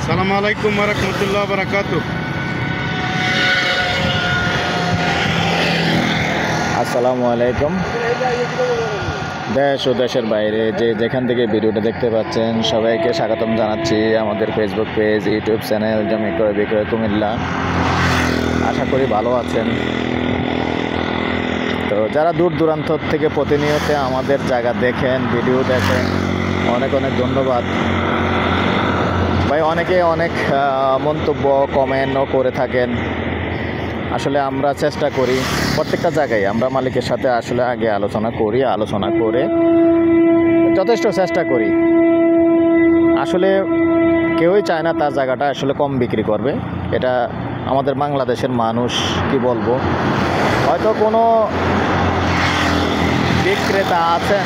আসসালামু আলাইকুম ওয়া রাহমাতুল্লাহি ওয়া বারাকাতুহু। আসসালামু আলাইকুম। দেশ ও দেশের বাইরে যে যেখান থেকে ভিডিওটা দেখতে পাচ্ছেন সবাইকে স্বাগতম জানাচ্ছি আমাদের ফেসবুক পেজ, ইউটিউব চ্যানেল জমি ক্রয় বিক্রয় কুমিল্লা। আশা করি ভালো আছেন। তো যারা দূর দূরান্ত থেকে প্রতিনিয়ত আমাদের জায়গা দেখেন, ভিডিও দেখেন, অনেক অনেক ধন্যবাদ ভাই। অনেকে অনেক মন্তব্য কমেন্টও করে থাকেন। আসলে আমরা চেষ্টা করি প্রত্যেকটা জায়গায় আমরা মালিকের সাথে আসলে আগে আলোচনা করে যথেষ্ট চেষ্টা করি। আসলে কেউই চায় না তার জায়গাটা আসলে কম বিক্রি করবে। এটা আমাদের বাংলাদেশের মানুষ, কি বলবো, হয়তো কোনো বিক্রেতা আছেন,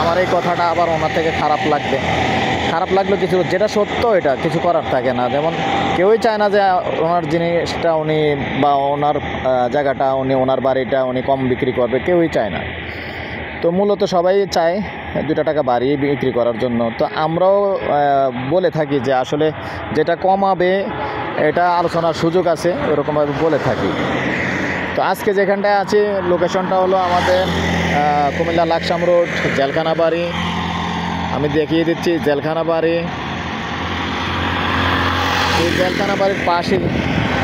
আমার এই কথাটা আবার ওনার থেকে খারাপ লাগলো কিছু, যেটা সত্য এটা কিছু করার থাকে না। যেমন কেউই চায় না যে ওনার জিনিসটা উনি বা ওনার জায়গাটা উনি, ওনার বাড়িটা উনি কম বিক্রি করবে, কেউই চায় না। তো মূলত সবাই চায় 2 টাকা বাড়িয়ে বিক্রি করার জন্য। তো আমরাও বলে থাকি যে আসলে যেটা কমাবে এটা আলোচনার সুযোগ আছে, ওরকমভাবে বলে থাকি। তো আজকে যেখানটায় আছি লোকেশনটা হলো আমাদের কুমিল্লা লাকসাম রোড, জেলখানা বাড়ি। আমি দেখিয়ে দিচ্ছি জেলখানা বাড়ি। এই জেলখানা বাড়ির পাশেই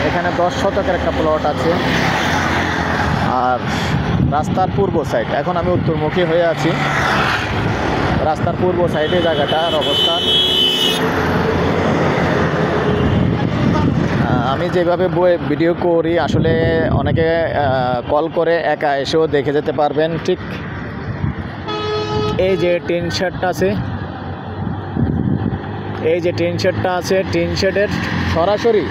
এখানে 10 শতকের একটা প্লট আছে। আর রাস্তার পূর্ব সাইড, এখন আমি উত্তরমুখী হয়ে আছি, রাস্তার পূর্ব সাইডে জায়গাটার অবস্থান। আমি যেভাবে ভিডিও করি আসলে অনেকে কল করে একা এসেও দেখে যেতে পারবেন। ঠিক এই যে টিন শেডটা আছে, টিন শেডের সরাসরি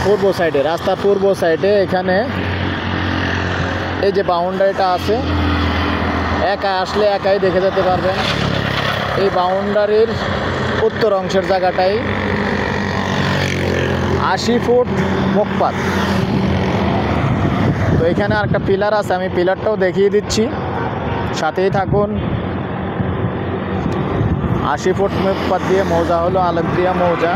পূর্ব সাইডে, রাস্তার পূর্ব সাইডে এখানে এই যে বাউন্ডারিটা আছে, একা আসলে একাই দেখে যেতে পারবেন। এই বাউন্ডারির উত্তর অংশের জায়গাটাই 80 ফুট মুখপাত। তো এখানে আরেকটা পিলার আছে, আমি পিলারটাও দেখিয়ে দিচ্ছি, সাথেই থাকুন। 80 ফুট মুখপাত দিয়ে মৌজা হলো আলেকদিয়া মৌজা।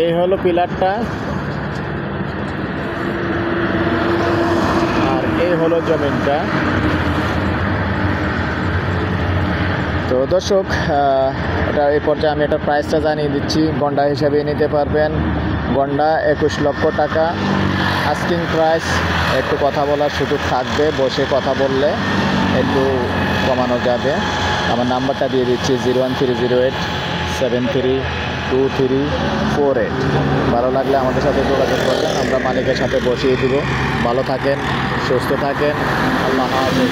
এই হলো পিলারটা, আর এই হলো জমিনটা। তো দর্শক, এটা এই পর্যায়ে আমি এটা প্রাইসটা জানিয়ে দিচ্ছি। গন্ডা হিসাবে নিতে পারবেন, গন্ডা 21 লক্ষ টাকা আস্কিং প্রাইস। একটু কথা বলার সুযোগ থাকবে, বসে কথা বললে একটু কমানো যাবে। আমার নাম্বারটা দিয়ে দিচ্ছি 01308732348। ভালো লাগলে আমাদের সাথে যোগাযোগ করবেন, আমরা মালিকের সাথে বসিয়ে দিব। ভালো থাকেন, সুস্থ থাকেন, আল্লাহ হাফেজ।